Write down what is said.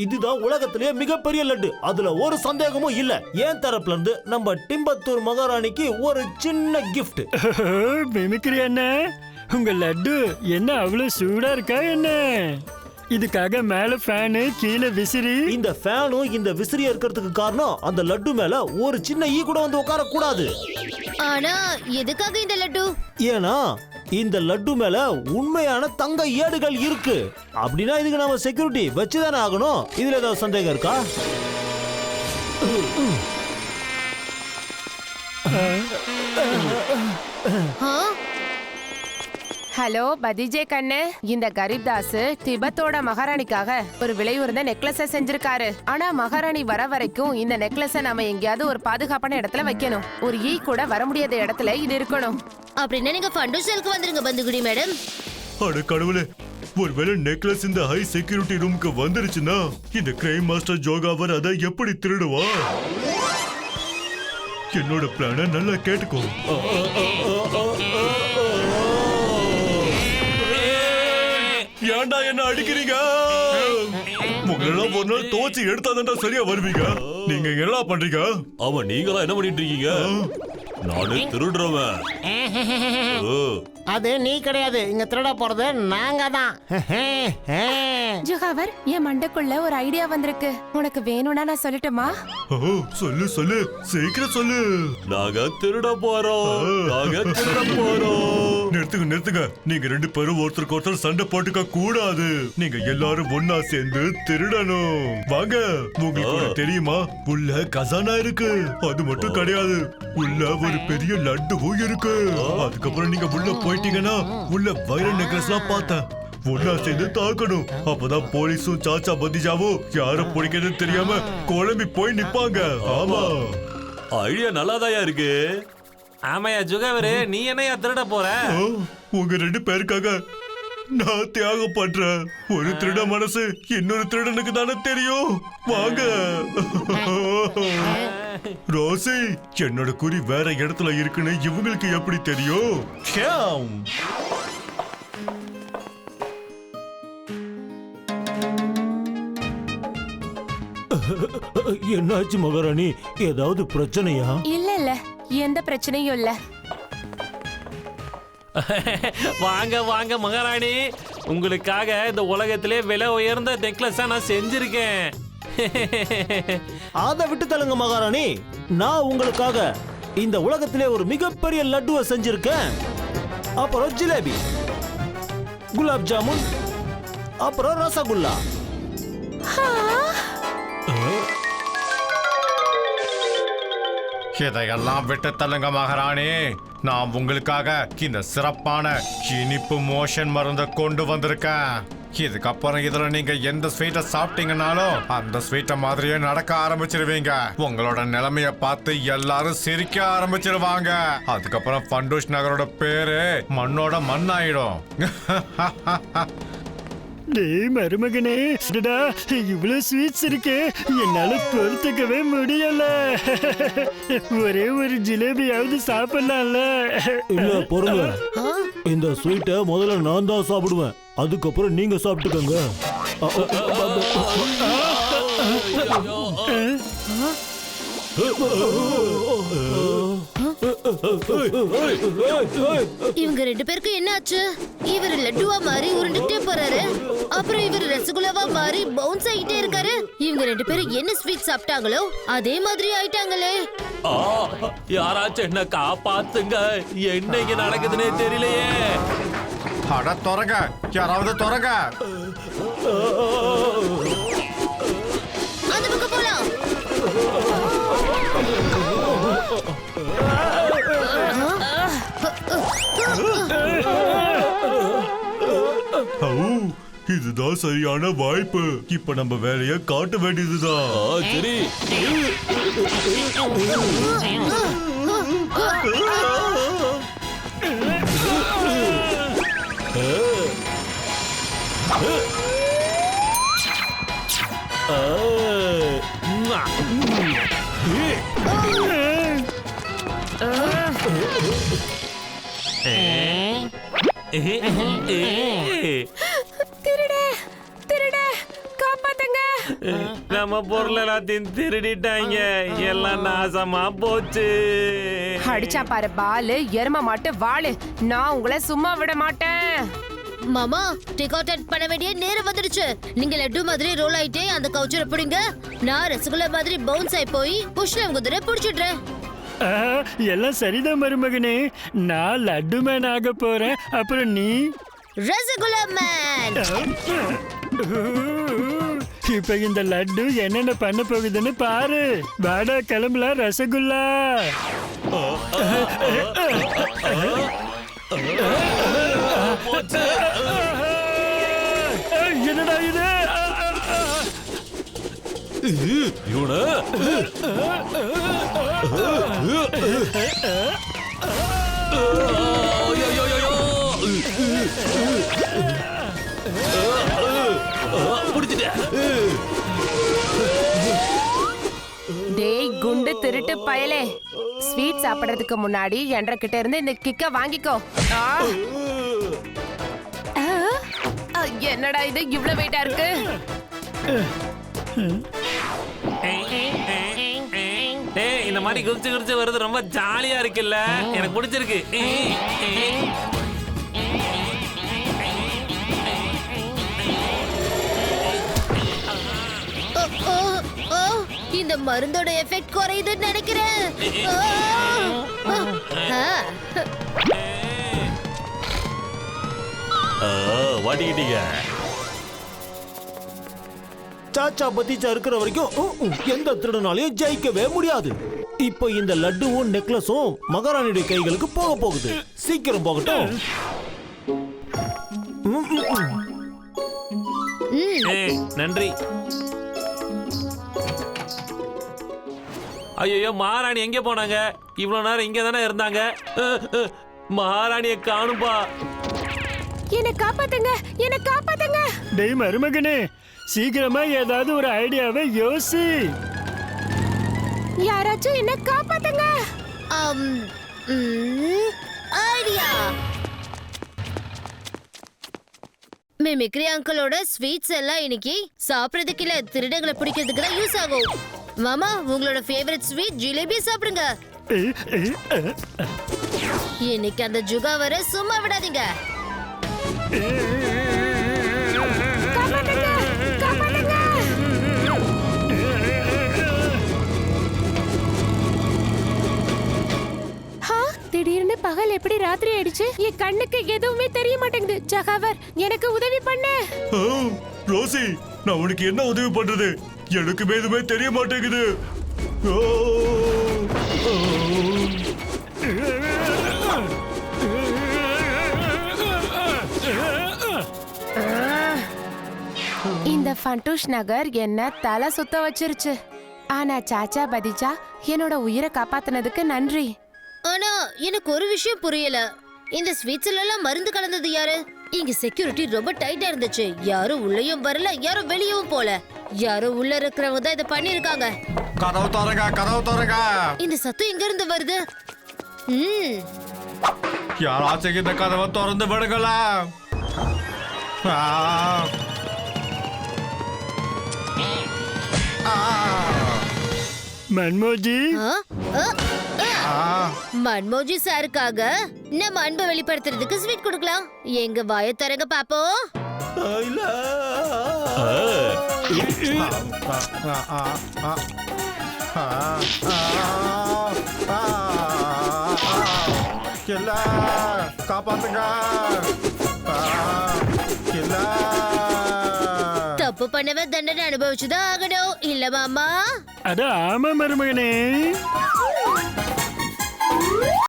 இதுதான் உலகத்திலேயே மிகப்பெரிய லட்டு. அதுல ஒரு சந்தேகமும் இல்ல. ஏன் தரப்புல இருந்து நம்ம டிம்பத்தூர் மகாராணிக்கு ஒரு சின்ன கிஃப்ட். மிமிக்ரி என்ன? உங்க லட்டு என்ன அவ்வளவு சூடா இருக்கா என்ன? இதுக்காக மேல ஃபேனு கீழே விசிறி. இந்த ஃபேனும் இந்த விசிறியா இருக்கிறதுக்கு காரணம் அந்த லட்டு மேல ஒரு சின்ன ஈ கூட வந்து உட்கார கூடாது. ஆனா எதுக்காக இந்த லட்டு? ஏன்னா இந்த லட்டு மேல உண்மையான தங்க ஏடுகள் இருக்கு. அப்படின்னா இதுக்கு நாம செக்யூரிட்டி வச்சுதானே ஆகணும். இதுல ஏதாவது சந்தேகம் இருக்கா? ஹலோ பதிஜே கண்ணு, இந்த கரீப்தாஸ் திபத்தோட மகாராணிக்காக ஒரு விலை உயர்ந்த நெக்லஸ செஞ்சிருக்காரு. ஆனா மகாராணி வர வரைக்கும் இந்த நெக்லஸ நாம எங்கேயாவது ஒரு பாதுகாப்பான இடத்துல வைக்கணும். ஒரு ஈ கூட வர முடியாத இடத்துல இது இருக்கணும். அப்படின்னா நீங்க ஃபண்டூஷலுக்கு வந்துருங்க பந்துகுடி மேடம். அட கடவுளே, ஒருவேளை நெக்லஸ் இந்த ஹை செக்யூரிட்டி ரூமுக்கு வந்துருச்சுன்னா இந்த கிரைம் மாஸ்டர் ஜோகாவர் அதை எப்படி திருடுவா? என்னோட பிளான நல்லா கேட்டுக்கோ. ஏன்டா என்ன அடிக்கிறீங்க? உங்களெல்லாம் ஒரு நாள் தோச்சி எடுத்தாதான் சரியா வருவீங்க. நீங்க என்ன பண்றீங்க? அவன் நீங்களா என்ன பண்ணிட்டு இருக்கீங்க? நானே திருடுறவன். அது நீ கிடையாது, இங்க திருட போறது நாங்க தான். ஜோகாவர், என் மண்டைக்குள்ள ஒரு ஐடியா வந்திருக்கு. உனக்கு வேணும்னா நான் சொல்லட்டுமா? சொல்லு சொல்லு, சீக்கிரம் சொல்லு. நாங்க திருட போறோம். நிறுத்துங்க. நீங்க ரெண்டு பேரும் ஒருத்தருக்கு ஒருத்தர் சண்டை போட்டுக்க கூடாது. நீங்க எல்லாரும் ஒன்னா சேர்ந்து திருடணும். வாங்க. உங்களுக்கு தெரியுமா, உள்ள கசானா இருக்கு. அது மட்டும் கிடையாது, உள்ள ஒரு பெரிய லட்டுவும் இருக்கு. அதுக்கப்புறம் நீங்க உள்ள போயிட்டீங்கன்னா உள்ள வைர நெக்லஸ் எல்லாம் பார்த்தேன். ஒன்னா சேர்ந்து தாக்கணும். அப்பதான் போலீஸும் சாச்சா பத்திஜாவும் யார பிடிக்கிறதுன்னு தெரியாம குழம்பி போய் நிப்பாங்க. ஆமா, ஐடியா நல்லாதாயா இருக்கு. ஆமாயா ஜுகாவரு, நீ என்னையா திருட போற? உங்க ரெண்டு பேருக்காக நான் தியாகம் பண்றேன். ஒரு திருட மனசு இன்னொரு திருடனுக்கு தானே தெரியும். வாங்க. ரோசி, என்னோட குறி வேற இடத்துல இருக்குன்னு இவங்களுக்கு எப்படி தெரியும்? என்னாச்சு மகாராணி, ஏதாவது பிரச்சனையா? இல்ல எந்த பிரச்சனையும் இல்ல. வாங்க வாங்க மகாராணி, உங்களுக்காக இந்த உலகத்திலே விலை உயர்ந்த நெக்லஸ் நான் செஞ்சிருக்கேன். அதை விட்டு தள்ளுங்க மகாராணி. நான் உங்களுக்காக இந்த உலகத்திலே ஒரு மிகப்பெரிய லட்டுவை செஞ்சிருக்கேன். அப்புறம் ஜிலேபி, குலாப் ஜாமுன், அப்புறம் ரசகுல்லா. இதையெல்லாம் விட்டு தள்ளுங்க மகாராணி. நான் உங்களுக்காக இந்த சிறப்பான இனிப்பு மோஷன் மருந்தை கொண்டு வந்திருக்கேன். இதுக்கப்புறம் இதுல நீங்க எந்த ஸ்வீட்டை சாப்பிட்டீங்கன்னாலும் அந்த ஸ்வீட்டை மாதிரியே நடக்க ஆரம்பிச்சிருவீங்க. உங்களோட நிலைமைய பார்த்து எல்லாரும் சிரிக்க ஆரம்பிச்சிருவாங்க. அதுக்கப்புறம் ஃபண்டூஷ் நகரோட பேரு மண்ணோட மண்ணாயிடும். டேய் மருமகனே, இவ்வளவு ஸ்வீட்ஸ் இருக்கு, என்னால பொறுத்துக்கவே முடியல. ஒரே ஒரு ஜிலேபியாவது சாப்பிடலாம்ல? இல்ல பொறுங்க, இந்த ஸ்வீட்டை முதல்ல நான் தான் சாப்பிடுவேன். அதுக்கப்புறம் நீங்க சாப்பிட்டுக்கோங்க. இவங்க ரெண்டு பேருக்கு என்ன ஆச்சு? இவர் லட்டுவா மாறி உருண்டுட்டே போறாரு, அப்புறம் இவர் ரசகுல்லாவா மாறி பவுன்ஸ் ஆகிட்டே இருக்காரு. இவங்க ரெண்டு பேரும் என்ன ஸ்வீட் சாப்பிட்டாங்களோ அதே மாதிரி ஆயிட்டாங்களே. யாராச்சும் என்ன காப்பாத்துங்க, என்ன இங்க நடக்குதுன்னே தெரியலையே. அட தொடங்க, யாராவது தொடங்க. அந்த பக்கம் போலாம். இதுதான் சரியான வாய்ப்பு. இப்ப நம்ம வேலைய காட்ட வேண்டியதுதான். சரி. திருடே, நம்ம பொருள் எல்லாத்தையும் திருடிட்டாங்க. எல்லாம் நாசமா போச்சு. அடிச்சா பாரு பாலு, எரும மாட்டு வாளு. நான் உங்களை சும்மா விட மாட்டேன். மாமா டேக் அவுட் பண்ண வேண்டிய நேரம் வந்துடுச்சு. நீங்க லட்டு மாதிரி ரோல் ஆயிட்டே அந்த கவுச்சரை பிடிங்க. நான் ரசகுல்லா மாதிரி பவுன்ஸ் ஆயி போய் புஷ்ல குதிரை பிடிச்சிடுறேன். எல்லாம் சரிதான் மருமகனே. நான் லட்டு மேன் ஆக போறேன். அப்புறம் நீ ரசகுல்லா மேன். இப்ப இந்த லட்டு என்னென்ன பண்ண போகுதுன்னு பாரு. வாடா கிளம்பலாம் ரசகுல்லா. என்னடா இது? இவனு டேய் குண்டு திருட்டு பயலே, ஸ்வீட் சாப்பிடுறதுக்கு முன்னாடி என்ற கிட்ட இருந்து இந்த கிக்க வாங்கிக்கோ. என்னடா இது இவ்வளவு வெயிட்டா இருக்கு? இந்த மாதிரி குதிச்சு குதிச்சு வருது ரொம்ப ஜாலியா இருக்குல்ல. எனக்கு பிடிச்சிருக்கு. இந்த மருந்தோட எஃபெக்ட் குறையுதுன்னு நினைக்கிறேன். வாட்டிக்கிட்டீங்க. சாச்சா பத்திச்சா இருக்கிற வரைக்கும் எந்த திருடனாலையும் ஜெயிக்கவே முடியாது. இப்போ இந்த லட்டுவும் நெக்லஸும் மகாராணியுடைய கைகளுக்கு போக போகுது. சீக்கிரம் போகட்டும். நன்றி. ஐயோ மகாராணி எங்க போனாங்க? இவ்வளவு நேரம் இங்க தானே இருந்தாங்க. மகாராணியை காணும்பா. என்ன காப்பாத்துங்க, என்ன காப்பாத்துங்க. டேய் மருமகனே, சீக்கிரமா ஏதாவது ஒரு ஐடியாவை யோசி. யாராச்சும் என்ன காப்பாத்துங்க. ஐடியா. மிமிக்ரி அங்கிளோட ஸ்வீட்ஸ் எல்லாம் இன்னைக்கு சாப்பிடுறதுக்கு இல்ல, திருடங்களை பிடிக்கிறதுக்கு தான் யூஸ் ஆகும். மாமா உங்களோட ஃபேவரட் ஸ்வீட் ஜிலேபி சாப்பிடுங்க. இன்னைக்கு அந்த ஜுகாவரை சும்மா விடாதீங்க. திடீர்னு பகல் எப்படி ராத்திரி ஆயிடுச்சு? என் கண்ணுக்கு எதுவுமே தெரிய மாட்டேங்குது. ஜகாவர் எனக்கு உதவி பண்ணு. ரோசி, நான் உனக்கு என்ன உதவி பண்றது? எனக்கு எதுவுமே தெரிய மாட்டேங்குது. இந்த ஃபண்டூஷ் நகர் என்ன தலை சுத்த வச்சிருச்சு. ஆனா சாச்சா பதிச்சா என்னோட உயிரை காப்பாத்தினதுக்கு நன்றி. ஆனா எனக்கு ஒரு விஷயம் புரியல. இந்த ஸ்வீட்ஸ்ல எல்லாம் மருந்து கலந்தது யாரு? இங்க செக்யூரிட்டி ரொம்ப டைட்டா இருந்துச்சு. யாரும் உள்ளேயும் வரல, யாரும் வெளியவும் போல. யாரோ உள்ள இருக்கிறவங்க தான் இதை பண்ணிருக்காங்க. கதவு தரங்க, கதவு தரங்க. இந்த சத்தம் எங்க இருந்து வருது? யாராச்சும் இந்த கதவை திறந்து விடுங்களா? மன்மோஜி, மன்மோஜி சாருக்காக நம்ம அன்பை வெளிப்படுத்துறதுக்கு ஸ்வீட் கொடுக்கலாம். எங்க வாயை தரங்க பாப்போம். காப்பாத்துங்க. தப்பு பண்ணவ தண்டனை அனுபவிச்சுதான் ஆகணும் இல்ல மாமா? அட ஆமா மருமகனே.